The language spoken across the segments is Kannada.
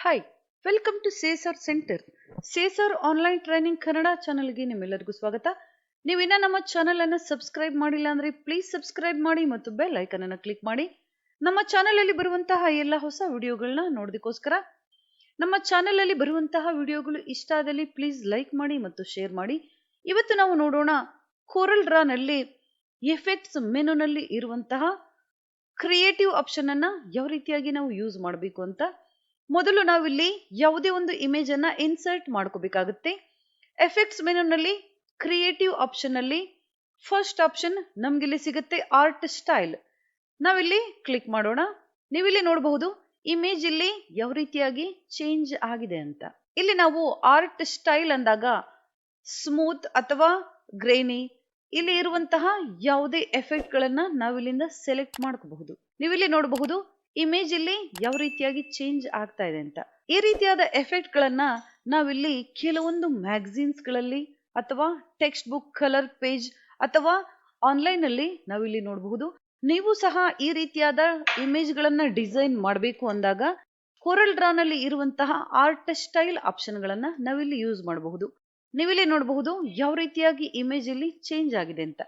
ಹಾಯ್, ವೆಲ್ಕಮ್ ಟು ಸೇಸರ್ ಸೆಂಟರ್. ಸೇಸರ್ ಆನ್ಲೈನ್ ಟ್ರೈನಿಂಗ್ ಕನ್ನಡ ಚಾನಲ್ಗೆ ನಿಮ್ಮೆಲ್ಲರಿಗೂ ಸ್ವಾಗತ. ನೀವಿನ್ನ ನಮ್ಮ ಚಾನಲ್ ಅನ್ನು ಸಬ್ಸ್ಕ್ರೈಬ್ ಮಾಡಿಲ್ಲ ಅಂದ್ರೆ ಪ್ಲೀಸ್ ಸಬ್ಸ್ಕ್ರೈಬ್ ಮಾಡಿ ಮತ್ತು ಬೆಲ್ ಐಕನ್ ಅನ್ನು ಕ್ಲಿಕ್ ಮಾಡಿ. ನಮ್ಮ ಚಾನಲ್ ಅಲ್ಲಿ ಬರುವಂತಹ ಎಲ್ಲ ಹೊಸ ವಿಡಿಯೋಗಳನ್ನ ನೋಡೋದಕ್ಕೋಸ್ಕರ ನಮ್ಮ ಚಾನಲ್ ಅಲ್ಲಿ ಬರುವಂತಹ ವಿಡಿಯೋಗಳು ಇಷ್ಟ ಆದಲ್ಲಿ ಪ್ಲೀಸ್ ಲೈಕ್ ಮಾಡಿ ಮತ್ತು ಶೇರ್ ಮಾಡಿ. ಇವತ್ತು ನಾವು ನೋಡೋಣ ಕೋರಲ್ ಡ್ರಾ ನಲ್ಲಿ ಎಫೆಕ್ಟ್ಸ್ ಮೆನುನಲ್ಲಿ ಇರುವಂತಹ ಕ್ರಿಯೇಟಿವ್ ಆಪ್ಷನ್ ಅನ್ನ ಯಾವ ರೀತಿಯಾಗಿ ನಾವು ಯೂಸ್ ಮಾಡಬೇಕು ಅಂತ. ಮೊದಲು ನಾವಿಲ್ಲಿ ಯಾವುದೇ ಒಂದು ಇಮೇಜ್ ಅನ್ನ ಇನ್ಸರ್ಟ್ ಮಾಡ್ಕೋಬೇಕಾಗುತ್ತೆ. ಎಫೆಕ್ಟ್ಸ್ ಮೆನುನಲ್ಲಿ ಕ್ರಿಯೇಟಿವ್ ಆಪ್ಷನ್ ಅಲ್ಲಿ ಫಸ್ಟ್ ಆಪ್ಷನ್ ನಮ್ಗೆ ಇಲ್ಲಿ ಸಿಗುತ್ತೆ ಆರ್ಟ್ ಸ್ಟೈಲ್. ನಾವಿಲ್ಲಿ ಕ್ಲಿಕ್ ಮಾಡೋಣ. ನೀವಿಲ್ಲಿ ನೋಡಬಹುದು ಇಮೇಜ್ ಇಲ್ಲಿ ಯಾವ ರೀತಿಯಾಗಿ ಚೇಂಜ್ ಆಗಿದೆ ಅಂತ. ಇಲ್ಲಿ ನಾವು ಆರ್ಟ್ ಸ್ಟೈಲ್ ಅಂದಾಗ ಸ್ಮೂತ್ ಅಥವಾ ಗ್ರೇನಿ ಇಲ್ಲಿ ಇರುವಂತಹ ಯಾವುದೇ ಎಫೆಕ್ಟ್ ಗಳನ್ನ ನಾವಿಲ್ಲಿಂದ ಸೆಲೆಕ್ಟ್ ಮಾಡ್ಕೋಬಹುದು. ನೀವಿಲ್ಲಿ ನೋಡಬಹುದು ಇಮೇಜ್ ಇಲ್ಲಿ ಯಾವ ರೀತಿಯಾಗಿ ಚೇಂಜ್ ಆಗ್ತಾ ಇದೆ ಅಂತ. ಈ ರೀತಿಯಾದ ಎಫೆಕ್ಟ್ ಗಳನ್ನ ನಾವಿಲ್ಲಿ ಕೆಲವೊಂದು ಮ್ಯಾಗಝೀನ್ಸ್ ಗಳಲ್ಲಿ ಅಥವಾ ಟೆಕ್ಸ್ಟ್ ಬುಕ್ ಕಲರ್ ಪೇಜ್ ಅಥವಾ ಆನ್ಲೈನ್ ಅಲ್ಲಿ ನಾವಿಲ್ಲಿ ನೋಡಬಹುದು. ನೀವು ಸಹ ಈ ರೀತಿಯಾದ ಇಮೇಜ್ ಗಳನ್ನ ಡಿಸೈನ್ ಮಾಡಬೇಕು ಅಂದಾಗ ಕೋರಲ್ ಡ್ರಾ ನಲ್ಲಿ ಇರುವಂತಹ ಆರ್ಟ್ ಸ್ಟೈಲ್ ಆಪ್ಷನ್ ಗಳನ್ನ ನಾವಿಲ್ಲಿ ಯೂಸ್ ಮಾಡಬಹುದು. ನೀವಿಲ್ಲಿ ನೋಡಬಹುದು ಯಾವ ರೀತಿಯಾಗಿ ಇಮೇಜ್ ಇಲ್ಲಿ ಚೇಂಜ್ ಆಗಿದೆ ಅಂತ.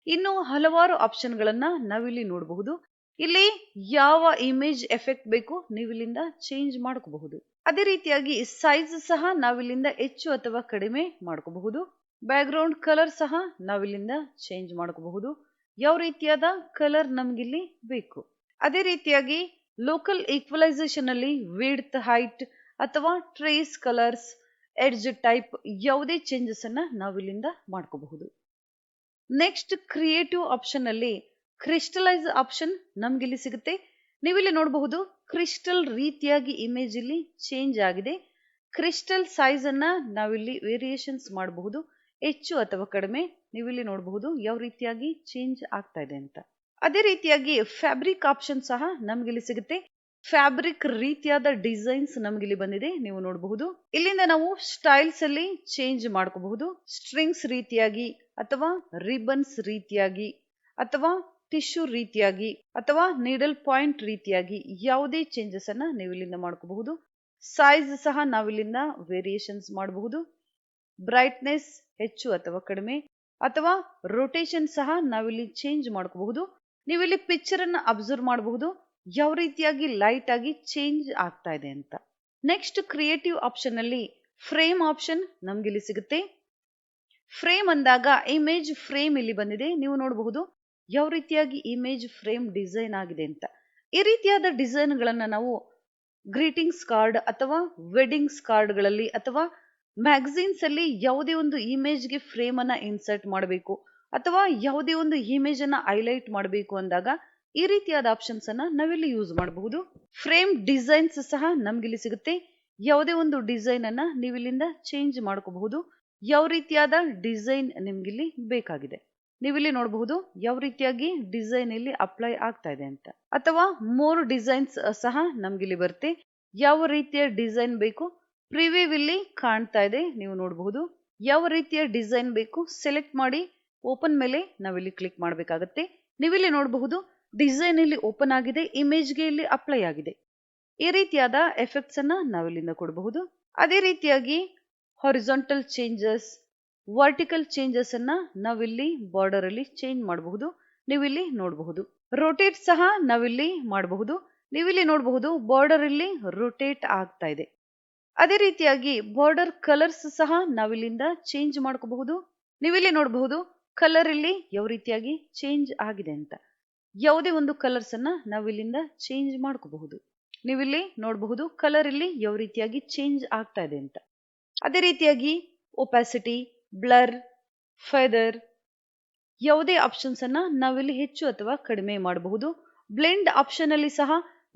ಇನ್ನು ಹಲವಾರು ಆಪ್ಷನ್ ಗಳನ್ನ ನಾವಿಲ್ಲಿ ನೋಡಬಹುದು. ಇಲ್ಲಿ ಯಾವ ಇಮೇಜ್ ಎಫೆಕ್ಟ್ ಬೇಕು ನೀವಿಲ್ಲಿಂದ ಚೇಂಜ್ ಮಾಡ್ಕೋಬಹುದು. ಅದೇ ರೀತಿಯಾಗಿ ಸೈಜ್ ಸಹ ನಾವಿಲ್ಲಿಂದ ಹೆಚ್ಚು ಅಥವಾ ಕಡಿಮೆ ಮಾಡ್ಕೋಬಹುದು. ಬ್ಯಾಕ್ ಗ್ರೌಂಡ್ ಕಲರ್ ಸಹ ನಾವಿಲ್ಲಿಂದ ಚೇಂಜ್ ಮಾಡ್ಕೋಬಹುದು. ಯಾವ ರೀತಿಯಾದ ಕಲರ್ ನಮ್ಗಿಲ್ಲಿ ಬೇಕು. ಅದೇ ರೀತಿಯಾಗಿ ಲೋಕಲ್ ಈಕ್ವಲೈಸೇಷನ್ ಅಲ್ಲಿ ವಿಡ್ತ್, ಹೈಟ್ ಅಥವಾ ಟ್ರೇಸ್ ಕಲರ್ಸ್, ಎಡ್ಜ್ ಟೈಪ್ ಯಾವುದೇ ಚೇಂಜಸ್ ಅನ್ನ ನಾವಿಲ್ಲಿಂದ ಮಾಡ್ಕೋಬಹುದು. ನೆಕ್ಸ್ಟ್ ಕ್ರಿಯೇಟಿವ್ ಆಪ್ಷನ್ ಅಲ್ಲಿ ಕ್ರಿಸ್ಟಲೈಸ್ ಆಪ್ಷನ್ ನಮ್ಗೆ ಇಲ್ಲಿ ಸಿಗುತ್ತೆ. ನೀವಿಲ್ಲಿ ನೋಡಬಹುದು ಕ್ರಿಸ್ಟಲ್ ರೀತಿಯಾಗಿ ಇಮೇಜ್ ಇಲ್ಲಿ ಚೇಂಜ್ ಆಗಿದೆ. ಕ್ರಿಸ್ಟಲ್ ಸೈಜ್ ಅನ್ನ ನಾವಿಲ್ಲಿ ವೇರಿಯೇಷನ್ಸ್ ಮಾಡಬಹುದು, ಹೆಚ್ಚು ಅಥವಾ ಕಡಿಮೆ. ನೀವಿಲ್ಲಿ ನೋಡಬಹುದು ಯಾವ ರೀತಿಯಾಗಿ ಚೇಂಜ್ ಆಗ್ತಾ ಇದೆ ಅಂತ. ಅದೇ ರೀತಿಯಾಗಿ ಫ್ಯಾಬ್ರಿಕ್ ಆಪ್ಷನ್ ಸಹ ನಮ್ಗೆ ಇಲ್ಲಿ ಸಿಗುತ್ತೆ. ಫ್ಯಾಬ್ರಿಕ್ ರೀತಿಯಾದ ಡಿಸೈನ್ಸ್ ನಮ್ಗೆ ಇಲ್ಲಿ ಬಂದಿದೆ, ನೀವು ನೋಡಬಹುದು. ಇಲ್ಲಿಂದ ನಾವು ಸ್ಟೈಲ್ಸ್ ಅಲ್ಲಿ ಚೇಂಜ್ ಮಾಡ್ಕೋಬಹುದು. ಸ್ಟ್ರಿಂಗ್ಸ್ ರೀತಿಯಾಗಿ ಅಥವಾ ರಿಬನ್ಸ್ ರೀತಿಯಾಗಿ ಅಥವಾ ಟಿಶ್ಯೂ ರೀತಿಯಾಗಿ ಅಥವಾ ನೀಡಲ್ ಪಾಯಿಂಟ್ ರೀತಿಯಾಗಿ ಯಾವುದೇ ಚೇಂಜಸ್ ಅನ್ನ ನೀವು ಇಲ್ಲಿಂದ ಮಾಡ್ಕೋಬಹುದು. ಸೈಜ್ ಸಹ ನಾವಿಲ್ಲಿಂದ ವೇರಿಯೇಷನ್ಸ್ ಮಾಡಬಹುದು. ಬ್ರೈಟ್ನೆಸ್ ಹೆಚ್ಚು ಅಥವಾ ಕಡಿಮೆ ಅಥವಾ ರೊಟೇಷನ್ ಸಹ ನಾವಿಲ್ಲಿ ಚೇಂಜ್ ಮಾಡ್ಕೋಬಹುದು. ನೀವಿಲ್ಲಿ ಪಿಕ್ಚರ್ ಅನ್ನ ಅಬ್ಸರ್ವ್ ಮಾಡಬಹುದು ಯಾವ ರೀತಿಯಾಗಿ ಲೈಟ್ ಆಗಿ ಚೇಂಜ್ ಆಗ್ತಾ ಇದೆ ಅಂತ. ನೆಕ್ಸ್ಟ್ ಕ್ರಿಯೇಟಿವ್ ಆಪ್ಷನ್ ಅಲ್ಲಿ ಫ್ರೇಮ್ ಆಪ್ಷನ್ ನಮ್ಗೆ ಇಲ್ಲಿ ಸಿಗುತ್ತೆ. ಫ್ರೇಮ್ ಅಂದಾಗ ಇಮೇಜ್ ಫ್ರೇಮ್ ಇಲ್ಲಿ ಬಂದಿದೆ, ನೀವು ನೋಡಬಹುದು ಯಾವ ರೀತಿಯಾಗಿ ಇಮೇಜ್ ಫ್ರೇಮ್ ಡಿಸೈನ್ ಆಗಿದೆ ಅಂತ. ಈ ರೀತಿಯಾದ ಡಿಸೈನ್ ಗಳನ್ನ ನಾವು ಗ್ರೀಟಿಂಗ್ಸ್ ಕಾರ್ಡ್ ಅಥವಾ ವೆಡ್ಡಿಂಗ್ಸ್ ಕಾರ್ಡ್ ಗಳಲ್ಲಿ ಅಥವಾ ಮ್ಯಾಗಝೀನ್ಸ್ ಅಲ್ಲಿ ಯಾವುದೇ ಒಂದು ಇಮೇಜ್ ಗೆ ಫ್ರೇಮ್ ಅನ್ನ ಇನ್ಸರ್ಟ್ ಮಾಡಬೇಕು ಅಥವಾ ಯಾವುದೇ ಒಂದು ಇಮೇಜ್ ಅನ್ನ ಹೈಲೈಟ್ ಮಾಡಬೇಕು ಅಂದಾಗ ಈ ರೀತಿಯಾದ ಆಪ್ಷನ್ಸ್ ಅನ್ನ ನಾವಿಲ್ಲಿ ಯೂಸ್ ಮಾಡಬಹುದು. ಫ್ರೇಮ್ ಡಿಸೈನ್ಸ್ ಸಹ ನಮ್ಗಿಲ್ಲಿ ಸಿಗುತ್ತೆ. ಯಾವುದೇ ಒಂದು ಡಿಸೈನ್ ಅನ್ನ ನೀವಿಲ್ಲಿಂದ ಚೇಂಜ್ ಮಾಡ್ಕೋಬಹುದು. ಯಾವ ರೀತಿಯಾದ ಡಿಸೈನ್ ನಿಮ್ಗಿಲ್ಲಿ ಬೇಕಾಗಿದೆ ನೀವಿಲ್ಲಿ ನೋಡಬಹುದು ಯಾವ ರೀತಿಯಾಗಿ ಡಿಸೈನ್ ಇಲ್ಲಿ ಅಪ್ಲೈ ಆಗ್ತಾ ಇದೆ ಅಂತ. ಅಥವಾ ಮೋರ್ ಡಿಸೈನ್ಸ್ ಸಹ ನಮ್ಗಿಲ್ಲಿ ಬರುತ್ತೆ. ಯಾವ ರೀತಿಯ ಡಿಸೈನ್ ಬೇಕು ಪ್ರಿವ್ಯೂ ಇಲ್ಲಿ ಕಾಣ್ತಾ ಇದೆ, ನೀವು ನೋಡಬಹುದು. ಯಾವ ರೀತಿಯ ಡಿಸೈನ್ ಬೇಕು ಸೆಲೆಕ್ಟ್ ಮಾಡಿ ಓಪನ್ ಮೇಲೆ ನಾವಿಲ್ಲಿ ಕ್ಲಿಕ್ ಮಾಡಬೇಕಾಗುತ್ತೆ. ನೀವಿಲ್ಲಿ ನೋಡಬಹುದು ಡಿಸೈನ್ ಇಲ್ಲಿ ಓಪನ್ ಆಗಿದೆ, ಇಮೇಜ್ಗೆ ಇಲ್ಲಿ ಅಪ್ಲೈ ಆಗಿದೆ. ಈ ರೀತಿಯಾದ ಎಫೆಕ್ಟ್ಸ್ ಅನ್ನ ನಾವಿಲ್ಲಿಂದ ಕೊಡಬಹುದು. ಅದೇ ರೀತಿಯಾಗಿ ಹಾರಿಜಾಂಟಲ್ ಚೇಂಜಸ್, ವರ್ಟಿಕಲ್ ಚೇಂಜಸ್ ಅನ್ನ ನಾವಿಲ್ಲಿ ಬಾರ್ಡರ್ ಅಲ್ಲಿ ಚೇಂಜ್ ಮಾಡಬಹುದು. ನೀವಿಲ್ಲಿ ನೋಡಬಹುದು ರೋಟೇಟ್ ಸಹ ನಾವಿಲ್ಲಿ ಮಾಡಬಹುದು. ನೀವಿಲ್ಲಿ ನೋಡಬಹುದು ಬಾರ್ಡರ್ ಇಲ್ಲಿ ರೋಟೇಟ್ ಆಗ್ತಾ ಇದೆ. ಅದೇ ರೀತಿಯಾಗಿ ಬಾರ್ಡರ್ ಕಲರ್ಸ್ ಸಹ ನಾವಿಲ್ಲಿಂದ ಚೇಂಜ್ ಮಾಡ್ಕೋಬಹುದು. ನೀವಿಲ್ಲಿ ನೋಡಬಹುದು ಕಲರ್ ಇಲ್ಲಿ ಯಾವ ರೀತಿಯಾಗಿ ಚೇಂಜ್ ಆಗಿದೆ ಅಂತ. ಯಾವುದೇ ಒಂದು ಕಲರ್ಸ್ ಅನ್ನ ನಾವಿಲ್ಲಿಂದ ಚೇಂಜ್ ಮಾಡ್ಕೋಬಹುದು. ನೀವಿಲ್ಲಿ ನೋಡಬಹುದು ಕಲರ್ ಇಲ್ಲಿ ಯಾವ ರೀತಿಯಾಗಿ ಚೇಂಜ್ ಆಗ್ತಾ ಇದೆ ಅಂತ. ಅದೇ ರೀತಿಯಾಗಿ ಒಪಾಸಿಟಿ, ಬ್ಲರ್, ಫೆದರ್ ಯಾವುದೇ ಆಪ್ಷನ್ಸ್ ಅನ್ನ ನಾವಿಲ್ಲಿ ಹೆಚ್ಚು ಅಥವಾ ಕಡಿಮೆ ಮಾಡಬಹುದು. ಬ್ಲೆಂಡ್ ಆಪ್ಷನ್ ಅಲ್ಲಿ ಸಹ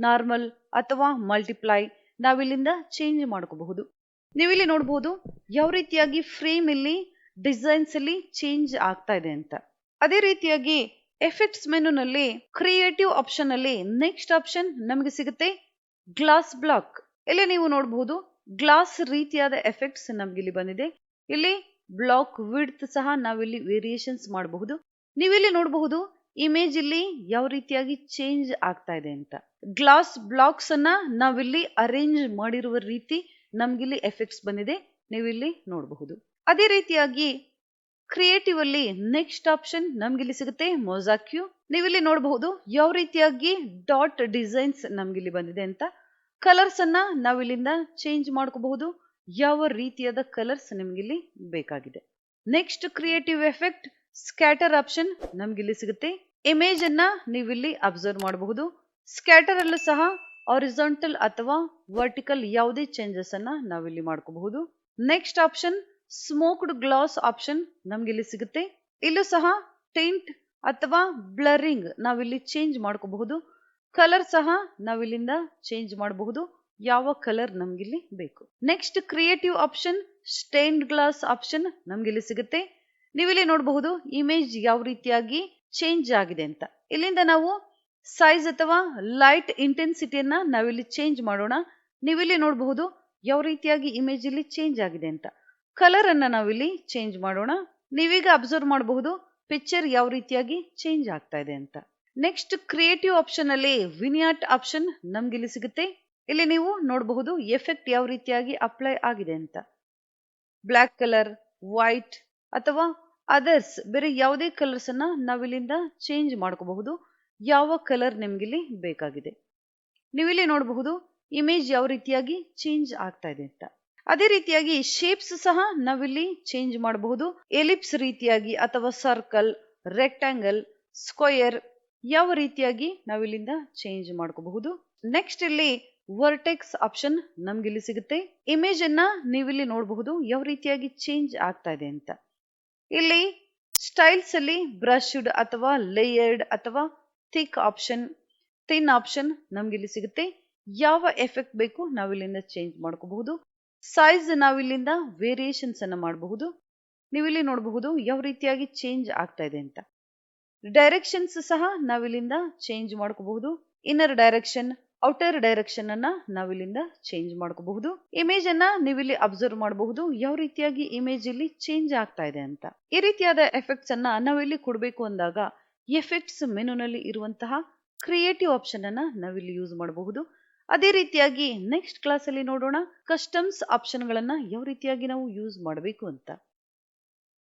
ನಾರ್ಮಲ್ ಅಥವಾ ಮಲ್ಟಿಪ್ಲೈ ನಾವಿಲ್ಲಿಂದ ಚೇಂಜ್ ಮಾಡ್ಕೋಬಹುದು. ನೀವಿಲ್ಲಿ ನೋಡಬಹುದು ಯಾವ ರೀತಿಯಾಗಿ ಫ್ರೇಮ್ ಇಲ್ಲಿ ಡಿಸೈನ್ಸ್ ಅಲ್ಲಿ ಚೇಂಜ್ ಆಗ್ತಾ ಇದೆ ಅಂತ. ಅದೇ ರೀತಿಯಾಗಿ ಎಫೆಕ್ಟ್ಸ್ ಮೆನುನಲ್ಲಿ ಕ್ರಿಯೇಟಿವ್ ಆಪ್ಷನ್ ಅಲ್ಲಿ ನೆಕ್ಸ್ಟ್ ಆಪ್ಷನ್ ನಮಗೆ ಸಿಗುತ್ತೆ ಗ್ಲಾಸ್ ಬ್ಲಾಕ್. ಇಲ್ಲಿ ನೀವು ನೋಡಬಹುದು ಗ್ಲಾಸ್ ರೀತಿಯಾದ ಎಫೆಕ್ಟ್ಸ್ ನಮ್ಗೆ ಇಲ್ಲಿ ಬಂದಿದೆ. ಇಲ್ಲಿ ಬ್ಲಾಕ್ ವಿಡ್ತ್ ಸಹ ನಾವಿಲ್ಲಿ ವೇರಿಯೇಷನ್ಸ್ ಮಾಡಬಹುದು. ನೀವಿಲ್ಲಿ ನೋಡಬಹುದು ಇಮೇಜ್ ಇಲ್ಲಿ ಯಾವ ರೀತಿಯಾಗಿ ಚೇಂಜ್ ಆಗ್ತಾ ಇದೆ ಅಂತ. ಗ್ಲಾಸ್ ಬ್ಲಾಕ್ಸ್ ಅನ್ನ ನಾವಿಲ್ಲಿ ಅರೇಂಜ್ ಮಾಡಿರುವ ರೀತಿ ನಮ್ಗಿಲ್ಲಿ ಎಫೆಕ್ಟ್ಸ್ ಬಂದಿದೆ, ನೀವಿಲ್ಲಿ ನೋಡಬಹುದು. ಅದೇ ರೀತಿಯಾಗಿ ಕ್ರಿಯೇಟಿವ್ ಅಲ್ಲಿ ನೆಕ್ಸ್ಟ್ ಆಪ್ಷನ್ ನಮ್ಗಿಲ್ಲಿ ಸಿಗುತ್ತೆ ಮೊಸಾಕ್ಯೂ. ನೀವಿಲ್ಲಿ ನೋಡಬಹುದು ಯಾವ ರೀತಿಯಾಗಿ ಡಾಟ್ ಡಿಸೈನ್ಸ್ ನಮ್ಗಿಲ್ಲಿ ಬಂದಿದೆ ಅಂತ. ಕಲರ್ಸ್ ಅನ್ನ ನಾವಿಲ್ಲಿಂದ ಚೇಂಜ್ ಮಾಡ್ಕೋಬಹುದು, ಯಾವ ರೀತಿಯಾದ ಕಲರ್ಸ್ ನಿಮ್ಗಿಲ್ಲಿ ಬೇಕಾಗಿದೆ. Next creative effect scatter option ನಮ್ಗಿಲ್ಲಿ ಸಿಗುತ್ತೆ. ಇಮೇಜ್ ಅನ್ನ ನೀವಿಲ್ಲಿ ಅಬ್ಸರ್ವ್ ಮಾಡಬಹುದು. ಸ್ಕ್ಯಾಟರ್ ಅಲ್ಲೂ ಸಹ ಹಾರಿಜಾಂಟಲ್ ಅಥವಾ ವರ್ಟಿಕಲ್ ಯಾವುದೇ ಚೇಂಜಸ್ ಅನ್ನ ನಾವಿಲ್ಲಿ ಮಾಡ್ಕೋಬಹುದು. Next option smoked glass option ನಮ್ಗಿಲ್ಲಿ ಸಿಗುತ್ತೆ. ಇಲ್ಲೂ ಸಹ ಟೆಂಟ್ ಅಥವಾ ಬ್ಲರಿಂಗ್ ನಾವಿಲ್ಲಿ ಚೇಂಜ್ ಮಾಡ್ಕೋಬಹುದು. ಕಲರ್ ಸಹ ನಾವಿಲ್ಲಿಂದ ಚೇಂಜ್ ಮಾಡಬಹುದು, ಯಾವ ಕಲರ್ ನಮ್ಗಿಲ್ಲಿ ಬೇಕು. Next creative option stained glass option ನಮ್ಗಿಲ್ಲಿ ಸಿಗುತ್ತೆ. ನೀವಿಲ್ಲಿ ನೋಡಬಹುದು ಇಮೇಜ್ ಯಾವ ರೀತಿಯಾಗಿ ಚೇಂಜ್ ಆಗಿದೆ ಅಂತ. ಇಲ್ಲಿಂದ ನಾವು ಸೈಜ್ ಅಥವಾ ಲೈಟ್ ಇಂಟೆನ್ಸಿಟಿಯನ್ನ ನಾವಿಲ್ಲಿ ಚೇಂಜ್ ಮಾಡೋಣ. ನೀವಿಲ್ಲಿ ನೋಡಬಹುದು ಯಾವ ರೀತಿಯಾಗಿ ಇಮೇಜ್ ಇಲ್ಲಿ ಚೇಂಜ್ ಆಗಿದೆ ಅಂತ. ಕಲರ್ ಅನ್ನ ನಾವಿಲ್ಲಿ ಚೇಂಜ್ ಮಾಡೋಣ. ನೀವೀಗ ಅಬ್ಸರ್ವ್ ಮಾಡಬಹುದು ಪಿಕ್ಚರ್ ಯಾವ ರೀತಿಯಾಗಿ ಚೇಂಜ್ ಆಗ್ತಾ ಇದೆ ಅಂತ. ನೆಕ್ಸ್ಟ್ ಕ್ರಿಯೇಟಿವ್ ಆಪ್ಷನ್ ಅಲ್ಲಿ ವಿನಿಯಾಟ್ ಆಪ್ಷನ್ ನಮ್ಗಿಲ್ಲಿ ಸಿಗುತ್ತೆ. ಇಲ್ಲಿ ನೀವು ನೋಡಬಹುದು ಎಫೆಕ್ಟ್ ಯಾವ ರೀತಿಯಾಗಿ ಅಪ್ಲೈ ಆಗಿದೆ ಅಂತ. ಬ್ಲಾಕ್ ಕಲರ್, ವೈಟ್ ಅಥವಾ ಅದರ್ಸ್ ಬೇರೆ ಯಾವುದೇ ಕಲರ್ಸ್ ಅನ್ನ ನಾವಿಲ್ಲಿಂದ ಚೇಂಜ್ ಮಾಡ್ಕೋಬಹುದು, ಯಾವ ಕಲರ್ ನಿಮ್ಗಿಲ್ಲಿ ಬೇಕಾಗಿದೆ. ನೀವಿಲ್ಲಿ ನೋಡಬಹುದು ಇಮೇಜ್ ಯಾವ ರೀತಿಯಾಗಿ ಚೇಂಜ್ ಆಗ್ತಾ ಇದೆ ಅಂತ. ಅದೇ ರೀತಿಯಾಗಿ ಶೇಪ್ಸ್ ಸಹ ನಾವಿಲ್ಲಿ ಚೇಂಜ್ ಮಾಡಬಹುದು. ಎಲಿಪ್ಸ್ ರೀತಿಯಾಗಿ ಅಥವಾ ಸರ್ಕಲ್, ರೆಕ್ಟಾಂಗಲ್, ಸ್ಕ್ವಯರ್ ಯಾವ ರೀತಿಯಾಗಿ ನಾವಿಲ್ಲಿಂದ ಚೇಂಜ್ ಮಾಡ್ಕೋಬಹುದು. ನೆಕ್ಸ್ಟ್ ಇಲ್ಲಿ ವರ್ಟೆಕ್ಸ್ ಆಪ್ಷನ್ ನಮ್ಗಿಲ್ಲಿ ಸಿಗುತ್ತೆ. ಇಮೇಜ್ ಅನ್ನ ನೀವಿಲ್ಲಿ ನೋಡಬಹುದು ಯಾವ ರೀತಿಯಾಗಿ ಚೇಂಜ್ ಆಗ್ತಾ ಇದೆ ಅಂತ. ಇಲ್ಲಿ ಸ್ಟೈಲ್ಸ್ ಅಲ್ಲಿ ಬ್ರಷ್ಡ್ ಅಥವಾ ಲೇಯರ್ಡ್ ಅಥವಾ ಥಿಕ್ ಆಪ್ಷನ್, ಥಿನ್ ಆಪ್ಷನ್ ನಮ್ಗಿಲ್ಲಿ ಸಿಗುತ್ತೆ. ಯಾವ ಎಫೆಕ್ಟ್ ಬೇಕು ನಾವಿಲ್ಲಿಂದ ಚೇಂಜ್ ಮಾಡ್ಕೋಬಹುದು. ಸೈಜ್ ನಾವಿಲ್ಲಿಂದ ವೇರಿಯೇಷನ್ಸ್ ಅನ್ನ ಮಾಡಬಹುದು. ನೀವಿಲ್ಲಿ ನೋಡಬಹುದು ಯಾವ ರೀತಿಯಾಗಿ ಚೇಂಜ್ ಆಗ್ತಾ ಇದೆ ಅಂತ. ಡೈರೆಕ್ಷನ್ಸ್ ಸಹ ನಾವಿಲ್ಲಿಂದ ಚೇಂಜ್ ಮಾಡ್ಕೋಬಹುದು. ಇನ್ನರ್ ಡೈರೆಕ್ಷನ್, ಔಟರ್ ಡೈರೆಕ್ಷನ್ ಅನ್ನ ನಾವಿಲ್ಲಿಂದ ಚೇಂಜ್ ಮಾಡ್ಕೋಬಹುದು. ಇಮೇಜ್ ಅನ್ನ ನೀವಿಲ್ಲಿ ಅಬ್ಸರ್ವ್ ಮಾಡಬಹುದು ಯಾವ ರೀತಿಯಾಗಿ ಇಮೇಜ್ ಇಲ್ಲಿ ಚೇಂಜ್ ಆಗ್ತಾ ಇದೆ ಅಂತ. ಈ ರೀತಿಯಾದ ಎಫೆಕ್ಟ್ಸ್ ಅನ್ನ ನಾವಿಲ್ಲಿ ಕೊಡಬೇಕು ಅಂದಾಗ ಎಫೆಕ್ಟ್ಸ್ ಮೆನುನಲ್ಲಿ ಇರುವಂತಹ ಕ್ರಿಯೇಟಿವ್ ಆಪ್ಷನ್ ಅನ್ನ ನಾವಿಲ್ಲಿ ಯೂಸ್ ಮಾಡಬಹುದು. ಅದೇ ರೀತಿಯಾಗಿ ನೆಕ್ಸ್ಟ್ ಕ್ಲಾಸ್ ಅಲ್ಲಿ ನೋಡೋಣ ಕಸ್ಟಮ್ಸ್ ಆಪ್ಷನ್ ಗಳನ್ನ ಯಾವ ರೀತಿಯಾಗಿ ನಾವು ಯೂಸ್ ಮಾಡಬೇಕು ಅಂತ.